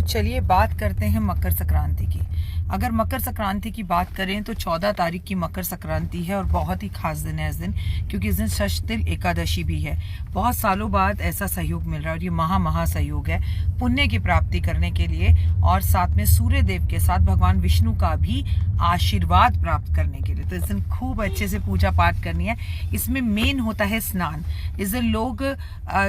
चलिए बात करते हैं मकर संक्रांति की। अगर मकर संक्रांति की बात करें तो 14 तारीख की मकर संक्रांति है और बहुत ही खास दिन है इस दिन, क्योंकि इस दिन षष्ठिल एकादशी भी है। बहुत सालों बाद ऐसा सहयोग मिल रहा है और ये महा सहयोग है पुण्य की प्राप्ति करने के लिए, और साथ में सूर्य देव के साथ भगवान विष्णु का भी आशीर्वाद प्राप्त करने के लिए। तो इस दिन खूब अच्छे से पूजा पाठ करनी है। इसमें मेन होता है स्नान। इस दिन लोग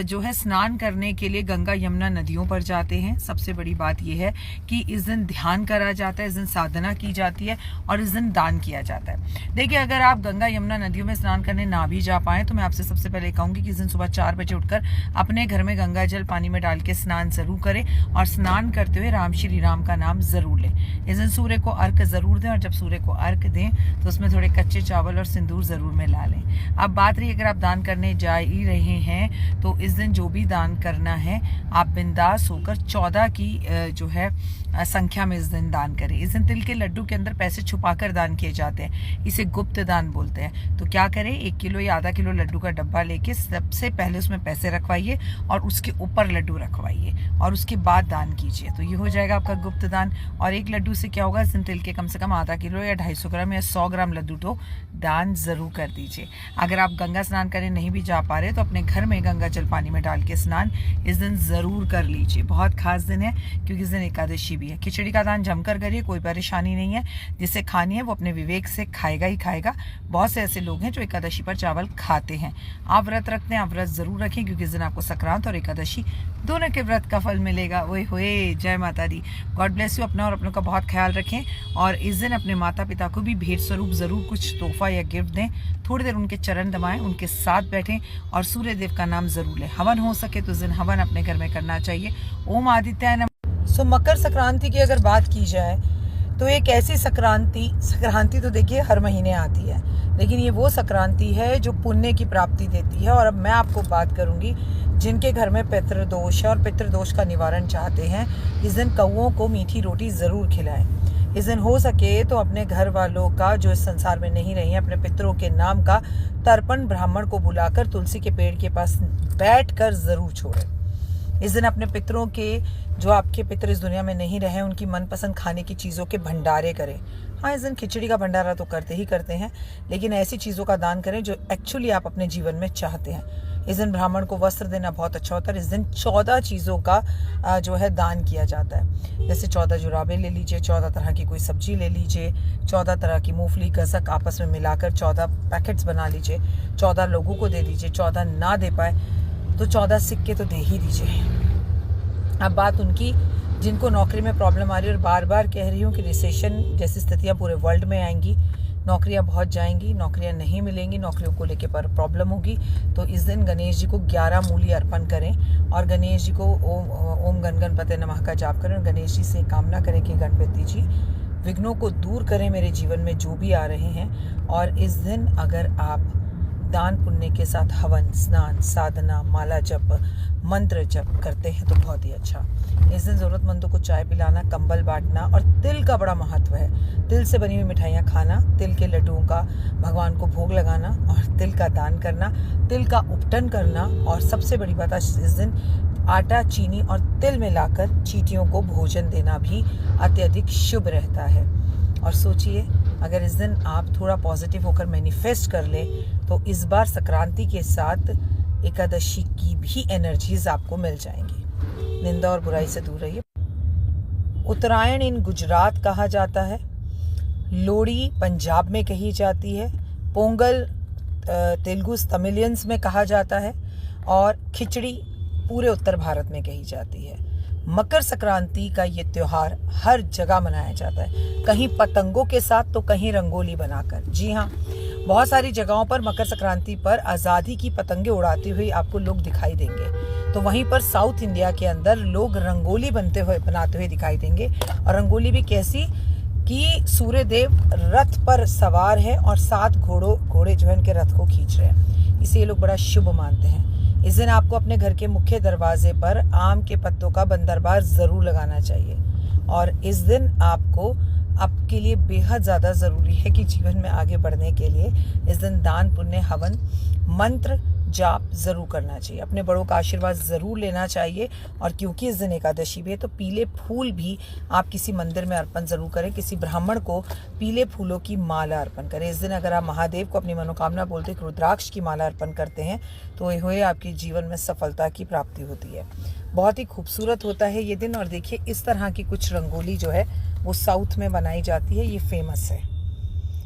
जो है स्नान करने के लिए गंगा यमुना नदियों पर जाते हैं। सबसे बड़ी बात यह है कि इस दिन ध्यान करा जाता है, इस दिन साधना की जाती है और इस दिन दान किया जाता है। देखिए, अगर आप गंगा यमुना नदियों में स्नान करने ना भी जा पाए तो मैं आपसे सबसे पहले कहूंगी कि इस दिन सुबह 4 बजे उठकर अपने घर में गंगा जल पानी में डाल के स्नान जरूर करें और स्नान करते हुए राम श्री राम का नाम जरूर लें। इस दिन सूर्य को अर्घ जरूर दें और जब सूर्य को अर्घ दें तो उसमें थोड़े कच्चे चावल और सिंदूर जरूर मिला लें। अब बात रही, अगर आप दान करने जा ही रहे हैं तो इस दिन जो भी दान करना है आप बिंदास होकर 14 की जो है संख्या में इस दिन दान करें। इस दिन तिल के लड्डू के अंदर पैसे छुपाकर दान किए जाते हैं, इसे गुप्त दान बोलते हैं। तो क्या करें, 1 किलो या आधा किलो लड्डू का डब्बा लेके सबसे पहले उसमें पैसे रखवाइए और उसके ऊपर लड्डू रखवाइए और उसके बाद दान कीजिए। तो ये हो जाएगा आपका गुप्त दान। और 1 लड्डू से क्या होगा, इस दिन तिल के कम से कम आधा किलो या 250 ग्राम या 100 ग्राम लड्डू तो दान जरूर कर दीजिए। अगर आप गंगा स्नान करने नहीं भी जा पा रहे तो अपने घर में गंगा जल पानी में डाल के स्नान इस दिन जरूर कर लीजिए। बहुत खास दिन है क्योंकि इस दिन एकादशी भी है। खिचड़ी का दान जमकर करिए, कोई परेशानी नहीं है। जिसे खानी है वो अपने विवेक से खाएगा ही खाएगा। बहुत से ऐसे लोग हैं जो एकादशी पर चावल खाते हैं। आप व्रत रखते हैं, आप व्रत जरूर रखें क्योंकि इस दिन आपको संक्रांत और एकादशी दोनों के व्रत का फल मिलेगा। ओए होए, जय माता दी। God bless you. अपना और अपनों का बहुत ख्याल रखें और इस दिन अपने माता पिता को भी भेंट स्वरूप जरूर कुछ तोहफा या गिफ्ट दें। थोड़ी देर उनके चरण दबाएं, उनके साथ बैठें और सूर्य देव का नाम जरूर लें। हवन हो सके तो इस दिन हवन अपने घर में करना चाहिए। ओम आदित्याय नमः। मकर संक्रांति की अगर बात की जाए तो एक ऐसी संक्रांति तो देखिए हर महीने आती है, लेकिन ये वो संक्रांति है जो पुण्य की प्राप्ति देती है। और अब मैं आपको बात करूंगी जिनके घर में पितृदोष है और पितृदोष का निवारण चाहते हैं, इस दिन कौओं को मीठी रोटी जरूर खिलाएं। इस दिन हो सके तो अपने घर वालों का जो इस संसार में नहीं रही है, अपने पितरों के नाम का तर्पण ब्राह्मण को बुलाकर तुलसी के पेड़ के पास बैठकर जरूर छोड़ें। इस दिन अपने पितरों के, जो आपके पितर इस दुनिया में नहीं रहे, उनकी मनपसंद खाने की चीज़ों के भंडारे करें। हाँ, इस दिन खिचड़ी का भंडारा तो करते ही करते हैं, लेकिन ऐसी चीज़ों का दान करें जो एक्चुअली आप अपने जीवन में चाहते हैं। इस दिन ब्राह्मण को वस्त्र देना बहुत अच्छा होता है। इस दिन 14 चीज़ों का जो है दान किया जाता है। जैसे 14 जुराबे ले लीजिए, 14 तरह की कोई सब्जी ले लीजिए, 14 तरह की मूंगफली गसक आपस में मिलाकर 14 पैकेट्स बना लीजिए, 14 लोगों को दे दीजिए। 14 ना दे पाए तो 14 सिक्के तो दे ही दीजिए। अब बात उनकी जिनको नौकरी में प्रॉब्लम आ रही है और बार बार कह रही हूँ कि रिसेशन जैसी स्थितियाँ पूरे वर्ल्ड में आएंगी, नौकरियां बहुत जाएंगी, नौकरियां नहीं मिलेंगी, नौकरियों को लेके पर प्रॉब्लम होगी। तो इस दिन गणेश जी को 11 मूली अर्पण करें और गणेश जी को ओम गण गणपते नमः का जाप करें और गणेश जी से कामना करें कि गणपति जी विघ्नों को दूर करें मेरे जीवन में जो भी आ रहे हैं। और इस दिन अगर आप दान पुण्य के साथ हवन, स्नान, साधना, माला जप, मंत्र जप करते हैं तो बहुत ही अच्छा। इस दिन ज़रूरतमंदों को चाय पिलाना, कंबल बांटना और तिल का बड़ा महत्व है। तिल से बनी हुई मिठाइयाँ खाना, तिल के लड्डुओं का भगवान को भोग लगाना और तिल का दान करना, तिल का उपटन करना। और सबसे बड़ी बात, इस दिन आटा, चीनी और तिल मिलाकर चींटियों को भोजन देना भी अत्यधिक शुभ रहता है। और सोचिए, अगर इस दिन आप थोड़ा पॉजिटिव होकर मैनिफेस्ट कर ले तो इस बार संक्रांति के साथ एकादशी की भी एनर्जीज आपको मिल जाएंगी। निंदा और बुराई से दूर रहिए। उत्तरायण इन गुजरात कहा जाता है, लोहड़ी पंजाब में कही जाती है, पोंगल तेलुगु तमिलियंस में कहा जाता है और खिचड़ी पूरे उत्तर भारत में कही जाती है। मकर संक्रांति का ये त्योहार हर जगह मनाया जाता है, कहीं पतंगों के साथ तो कहीं रंगोली बनाकर। जी हाँ, बहुत सारी जगहों पर मकर संक्रांति पर आज़ादी की पतंगे उड़ाते हुए आपको लोग दिखाई देंगे। तो वहीं पर साउथ इंडिया के अंदर लोग रंगोली बनाते हुए दिखाई देंगे। और रंगोली भी कैसी कि सूर्य देव रथ पर सवार है और 7 घोड़े जो है इनके रथ को खींच रहे हैं। इसे ये लोग बड़ा शुभ मानते हैं। इस दिन आपको अपने घर के मुख्य दरवाजे पर आम के पत्तों का बंदरबार जरूर लगाना चाहिए। और इस दिन आपके लिए बेहद ज़्यादा ज़रूरी है कि जीवन में आगे बढ़ने के लिए इस दिन दान पुण्य, हवन, मंत्र जाप ज़रूर करना चाहिए, अपने बड़ों का आशीर्वाद ज़रूर लेना चाहिए। और क्योंकि इस दिन एकादशी भी है तो पीले फूल भी आप किसी मंदिर में अर्पण ज़रूर करें, किसी ब्राह्मण को पीले फूलों की माला अर्पण करें। इस दिन अगर आप महादेव को अपनी मनोकामना बोलते हैं, रुद्राक्ष की माला अर्पण करते हैं तो ये आपके जीवन में सफलता की प्राप्ति होती है। बहुत ही खूबसूरत होता है ये दिन। और देखिए इस तरह की कुछ रंगोली जो है वो साउथ में बनाई जाती है, ये फेमस है।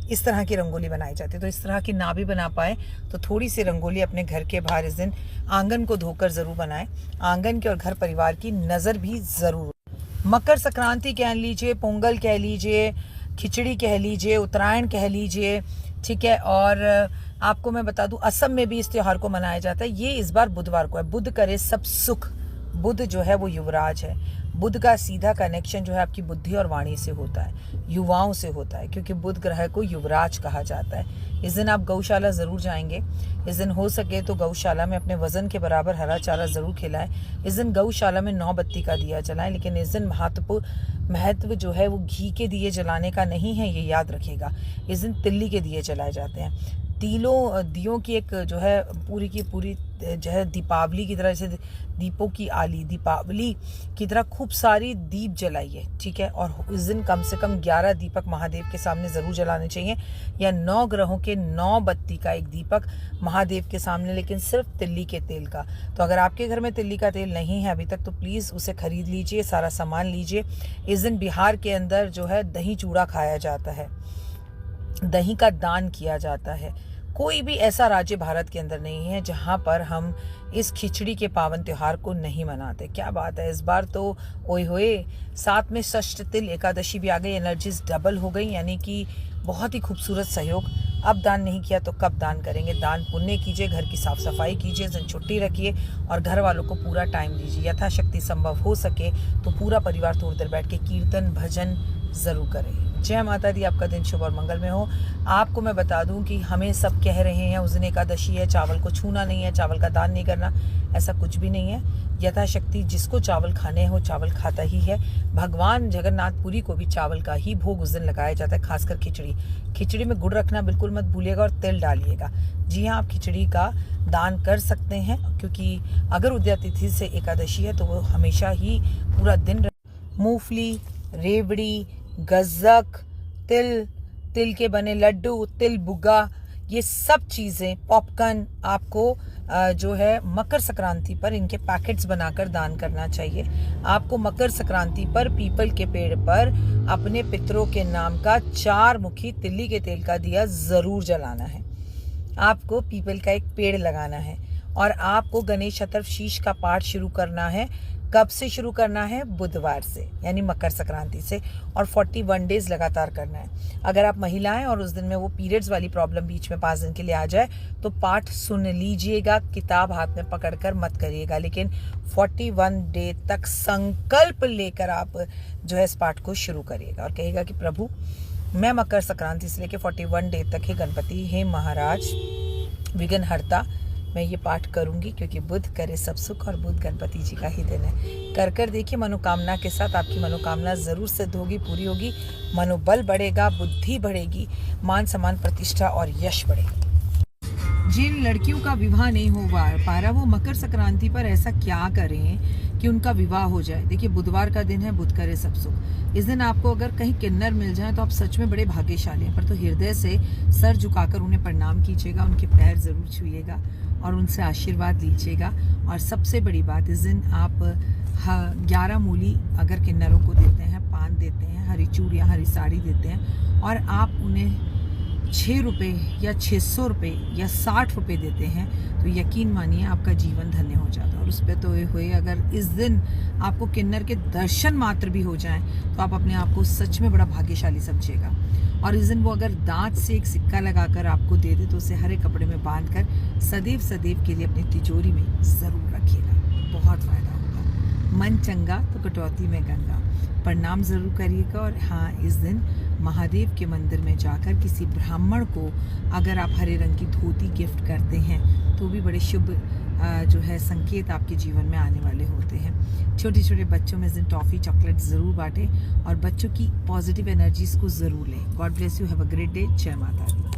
इस तरह की रंगोली बनाई जाती है। तो इस तरह की ना भी बना पाए तो थोड़ी सी रंगोली अपने घर के बाहर इस दिन आंगन को धोकर ज़रूर बनाएं। आंगन के और घर परिवार की नज़र भी ज़रूर। मकर संक्रांति कह लीजिए, पोंगल कह लीजिए, खिचड़ी कह लीजिए, उत्तरायण कह लीजिए, ठीक है। और आपको मैं बता दूं असम में भी इस त्यौहार को मनाया जाता है। ये इस बार बुधवार को है। बुध करे सब सुख। बुध जो है वो युवराज है। बुध का सीधा कनेक्शन जो है आपकी बुद्धि और वाणी से होता है, युवाओं से होता है, क्योंकि बुध ग्रह को युवराज कहा जाता है। इस दिन आप गौशाला ज़रूर जाएंगे। इस दिन हो सके तो गौशाला में अपने वजन के बराबर हरा चारा ज़रूर खिलाएं। इस दिन गौशाला में 9 बत्ती का दिया जलाएं। लेकिन इस दिन महत्व जो है वो घी के दिए जलाने का नहीं है, ये याद रखिएगा। इस दिन तिल्ली के दिए जलाए जाते हैं। दियों की एक जो है पूरी की पूरी जो है दीपावली की तरह, जैसे दीपों की आली दीपावली की तरह खूब सारी दीप जलाइए, ठीक है। और इस दिन कम से कम 11 दीपक महादेव के सामने ज़रूर जलाने चाहिए, या 9 ग्रहों के 9 बत्ती का एक दीपक महादेव के सामने, लेकिन सिर्फ तिल्ली के तेल का। तो अगर आपके घर में तिल्ली का तेल नहीं है अभी तक तो प्लीज़ उसे खरीद लीजिए, सारा सामान लीजिए। इस दिन बिहार के अंदर जो है दही चूड़ा खाया जाता है, दही का दान किया जाता है। कोई भी ऐसा राज्य भारत के अंदर नहीं है जहां पर हम इस खिचड़ी के पावन त्योहार को नहीं मनाते। क्या बात है, इस बार तो ओए होए, साथ में षष्ठ तिल एकादशी भी आ गई, एनर्जीज डबल हो गई, यानी कि बहुत ही खूबसूरत सहयोग। अब दान नहीं किया तो कब दान करेंगे। दान पुण्य कीजिए, घर की साफ सफाई कीजिए, दिन छुट्टी रखिए और घर वालों को पूरा टाइम दीजिए। यथाशक्ति संभव हो सके तो पूरा परिवार थोड़ी देर बैठ के कीर्तन भजन ज़रूर करें। जय माता दी। आपका दिन शुभ और मंगल में हो। आपको मैं बता दूं कि हमें सब कह रहे हैं उस दिन एकादशी है, चावल को छूना नहीं है, चावल का दान नहीं करना, ऐसा कुछ भी नहीं है। यथाशक्ति जिसको चावल खाने हैं वो चावल खाता ही है। भगवान जगन्नाथपुरी को भी चावल का ही भोग उस दिन लगाया जाता है, खासकर खिचड़ी। खिचड़ी में गुड़ रखना बिल्कुल मत भूलिएगा और तिल डालिएगा। जी हाँ, आप खिचड़ी का दान कर सकते हैं, क्योंकि अगर उदया तिथि से एकादशी है तो वो हमेशा ही पूरा दिन। मूंगफली, रेवड़ी, गज्जक, तिल के बने लड्डू, तिल बुग्गा, ये सब चीज़ें, पॉपकॉर्न आपको जो है मकर संक्रांति पर इनके पैकेट्स बनाकर दान करना चाहिए। आपको मकर संक्रांति पर पीपल के पेड़ पर अपने पितरों के नाम का 4 मुखी तिल्ली के तेल का दिया ज़रूर जलाना है। आपको पीपल का एक पेड़ लगाना है और आपको गणेश चतुर्थी का पाठ शुरू करना है। कब से शुरू करना है? बुधवार से, यानी मकर संक्रांति से, और 41 डेज लगातार करना है। अगर आप महिलाएं और उस दिन में वो पीरियड्स वाली प्रॉब्लम बीच में 5 दिन के लिए आ जाए तो पाठ सुन लीजिएगा, किताब हाथ में पकड़कर मत करिएगा, लेकिन 41 डे तक संकल्प लेकर आप जो है इस पाठ को शुरू करिएगा और कहिएगा कि प्रभु मैं मकर संक्रांति से लेकर 41 डे तक हे गणपति, हे महाराज विघ्नहर्ता, मैं ये पाठ करूंगी, क्योंकि बुध करे सब सुख और बुध गणपति जी का ही दिन है। कर देखिए मनोकामना के साथ, आपकी मनोकामना ज़रूर सिद्ध होगी, पूरी होगी। मनोबल बढ़ेगा, बुद्धि बढ़ेगी, मान सम्मान प्रतिष्ठा और यश बढ़ेगी। जिन लड़कियों का विवाह नहीं हो पा रहा वो मकर संक्रांति पर ऐसा क्या करें कि उनका विवाह हो जाए। देखिए बुधवार का दिन है, बुध करे सब सुख। इस दिन आपको अगर कहीं किन्नर मिल जाए तो आप सच में बड़े भाग्यशाली हैं। पर तो हृदय से सर झुकाकर उन्हें प्रणाम कीजिएगा, उनके पैर ज़रूर छूइएगा और उनसे आशीर्वाद लीजिएगा। और सबसे बड़ी बात, इस दिन आप 11 मूली अगर किन्नरों को देते हैं, पान देते हैं, हरी चूड़ियाँ, हरी साड़ी देते हैं और आप उन्हें 6 रुपये या 600 रुपये या 60 रुपये देते हैं तो यकीन मानिए आपका जीवन धन्य हो जाता है। और उस पर तो हुए अगर इस दिन आपको किन्नर के दर्शन मात्र भी हो जाएं तो आप अपने आप को सच में बड़ा भाग्यशाली समझिएगा। और इस दिन वो अगर दांत से एक सिक्का लगाकर आपको दे दे तो उसे हरे कपड़े में बांधकर सदैव के लिए अपनी तिजोरी में ज़रूर रखिएगा, बहुत फ़ायदा होगा। मन चंगा तो कटौती में गंगा। प्रणाम ज़रूर करिएगा। और हाँ, इस दिन महादेव के मंदिर में जाकर किसी ब्राह्मण को अगर आप हरे रंग की धोती गिफ्ट करते हैं तो भी बड़े शुभ जो है संकेत आपके जीवन में आने वाले होते हैं। छोटे छोटे बच्चों में इस दिन टॉफ़ी चॉकलेट ज़रूर बांटें और बच्चों की पॉजिटिव एनर्जीज़ को ज़रूर लें। God bless you, have a great day. जय माता दी।